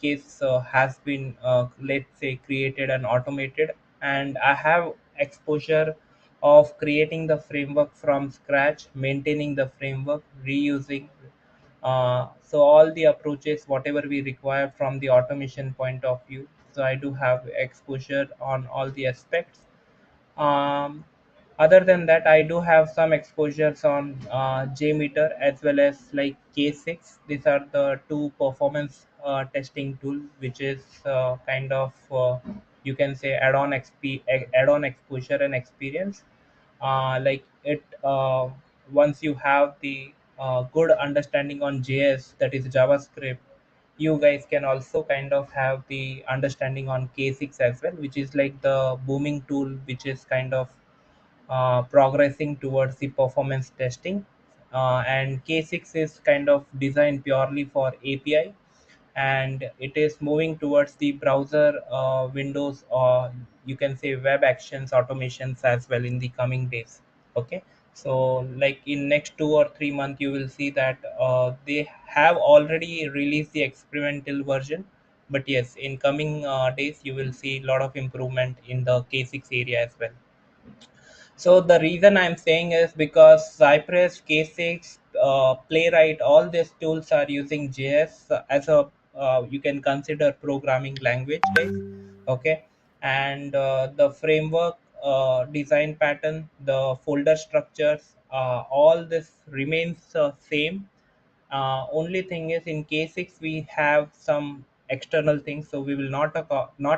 case has been, let's say, created and automated, and I have exposure of creating the framework from scratch, maintaining the framework, reusing. So all the approaches, whatever we require from the automation point of view. So I do have exposure on all the aspects. um, Other than that, I do have some exposures on Jmeter as well as like K6. These are the two performance testing tools, which is kind of, you can say, add-on exposure and experience. Like it, once you have the good understanding on JS, that is JavaScript, you guys can also kind of have the understanding on K6 as well, which is like the booming tool, which is kind of progressing towards the performance testing. And K6 is kind of designed purely for API, and it is moving towards the browser windows, or you can say web actions automations as well in the coming days. Okay, so like in next 2 or 3 months, you will see that they have already released the experimental version. But yes, in coming days, you will see a lot of improvement in the K6 area as well. So the reason I'm saying is because Cypress, K6, Playwright, all these tools are using JS as a, you can consider, programming language, guys. Okay, and the framework, design pattern, the folder structures, all this remains same. Only thing is, in K6 we have some external things, so we will not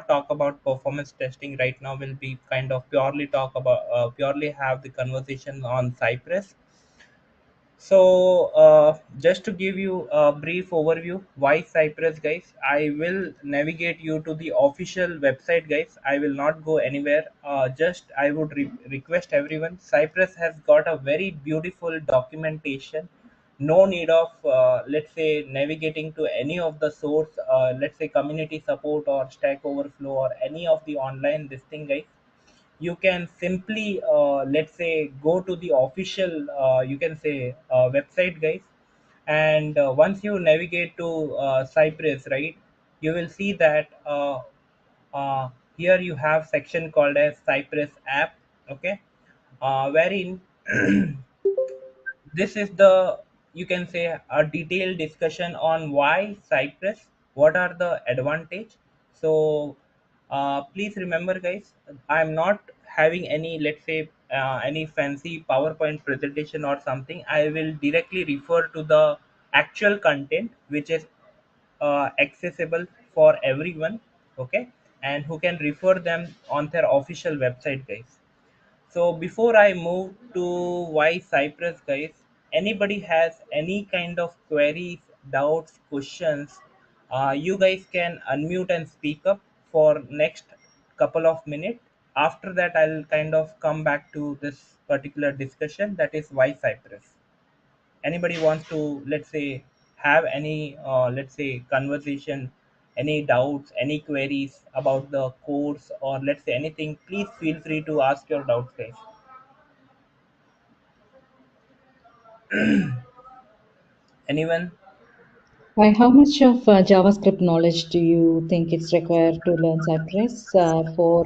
talk about performance testing right now. We'll be kind of purely have the conversation on Cypress. So, just to give you a brief overview, why Cypress, guys? I will navigate you to the official website, guys. I will not go anywhere. Just I would request everyone. Cypress has got a very beautiful documentation. No need of, let's say, navigating to any of the source, let's say, community support or Stack Overflow or any of the online this thing, guys. You can simply, let's say, go to the official, you can say, website, guys. And once you navigate to Cypress, right, you will see that uh, here you have section called as Cypress app. Okay, wherein this is the, you can say, a detailed discussion on why Cypress, what are the advantage. So please remember, guys, I'm not having any, let's say, any fancy PowerPoint presentation or something. I will directly refer to the actual content, which is accessible for everyone. Okay, and who can refer them on their official website, guys. So before I move to why Cypress, guys, anybody has any kind of queries, doubts, questions, you guys can unmute and speak up for next couple of minutes. After that, I'll kind of come back to this particular discussion, that is why Cypress. Anybody wants to, let's say, have any, let's say, conversation, any doubts, any queries about the course, or let's say anything, please feel free to ask your doubts, guys. Anyone? By how much of JavaScript knowledge do you think it's required to learn Cypress for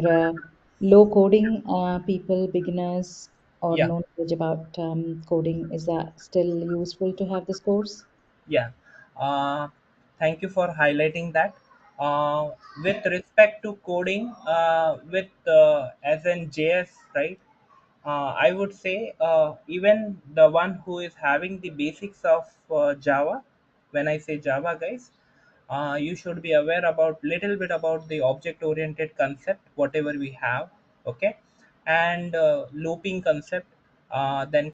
low coding people, beginners, or Yeah, no knowledge about coding? Is that still useful to have this course? yeah. uh, Thank you for highlighting that. uh, with respect to coding, with as in JS, right, I would say, even the one who is having the basics of Java, when I say Java, guys, you should be aware about little bit about the object oriented concept, whatever we have. Okay, and looping concept, then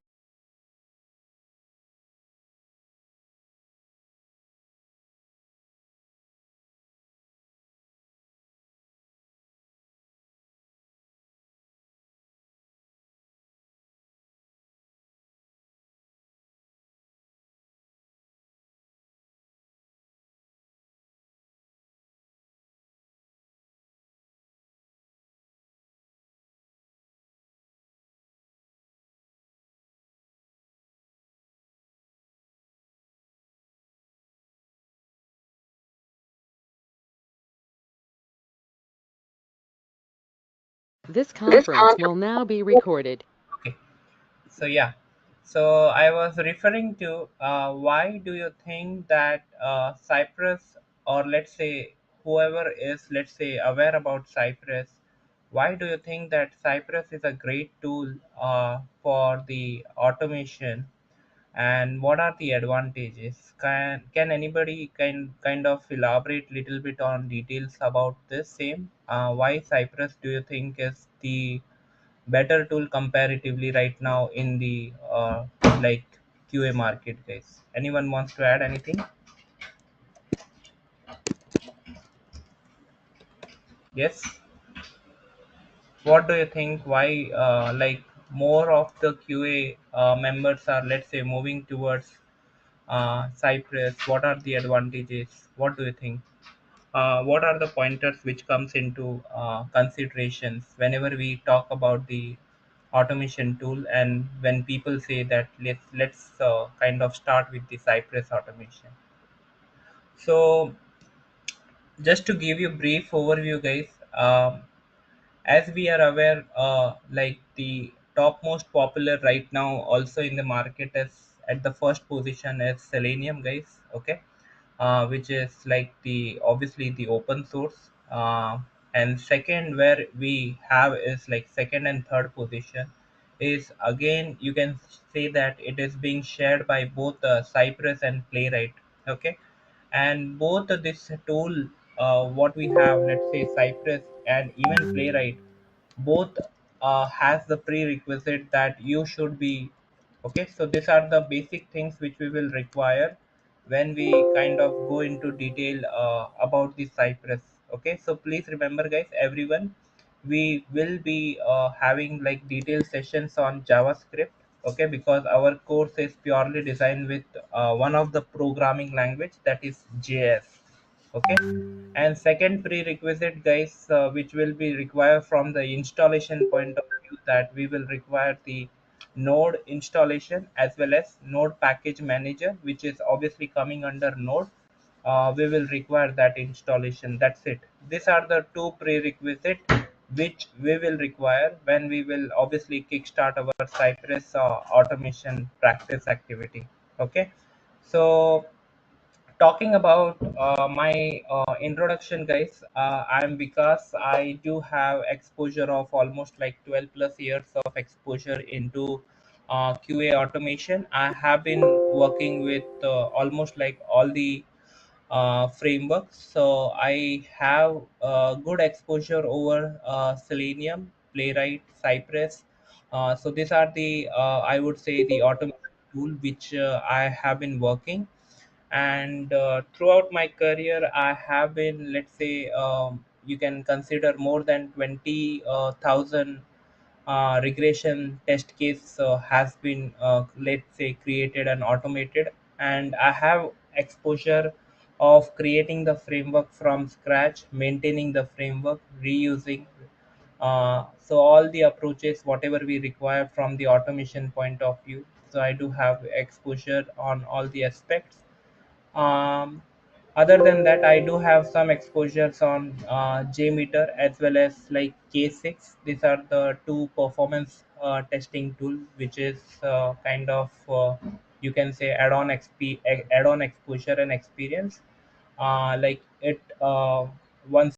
This This conference conference. will now be recorded. Okay. So yeah, so I was referring to why do you think that Cypress, or let's say whoever is, let's say, aware about Cypress, why do you think that Cypress is a great tool for the automation, and what are the advantages? Can anybody kind of elaborate little bit on details about this same? Why Cypress do you think is the better tool comparatively right now in the like QA market, guys? Anyone wants to add anything? Yes. What do you think? Why like more of the QA members are, let's say, moving towards Cypress? What are the advantages? What do you think? What are the pointers which comes into considerations whenever we talk about the automation tool, and when people say that let's kind of start with the Cypress automation? So just to give you a brief overview, guys, as we are aware, like the topmost popular right now also in the market is at the first position is Selenium, guys. Okay. Which is like the obviously the open source, and second where we have is like second and third position is again you can say that it is being shared by both Cypress and Playwright. Okay. And both of this tool, what we have, let's say Cypress and even Playwright, both has the prerequisite that you should be okay. So these are the basic things which we will require when we kind of go into detail about the Cypress. Okay, so please remember, guys, everyone, we will be having like detailed sessions on JavaScript. Okay, because our course is purely designed with one of the programming language, that is JS. Okay. And second prerequisite, guys, which will be required from the installation point of view, that we will require the node installation as well as node package manager, which is obviously coming under node. We will require that installation. That's it. These are the two prerequisite which we will require when we will obviously kickstart our Cypress automation practice activity. Okay. So talking about my introduction, guys, I'm because I do have exposure of almost like 12 plus years of exposure into QA automation. I have been working with almost like all the frameworks. So I have good exposure over Selenium, Playwright, Cypress. So these are the I would say the automation tool which I have been working. And throughout my career I have been, let's say, you can consider more than 20,000 regression test case has been, let's say, created and automated. And I have exposure of creating the framework from scratch, maintaining the framework, reusing, so all the approaches whatever we require from the automation point of view. So I do have exposure on all the aspects. um, Other than that, I do have some exposures on Jmeter as well as like K6. These are the two performance testing tool, which is kind of you can say add-on exposure and experience. Like it once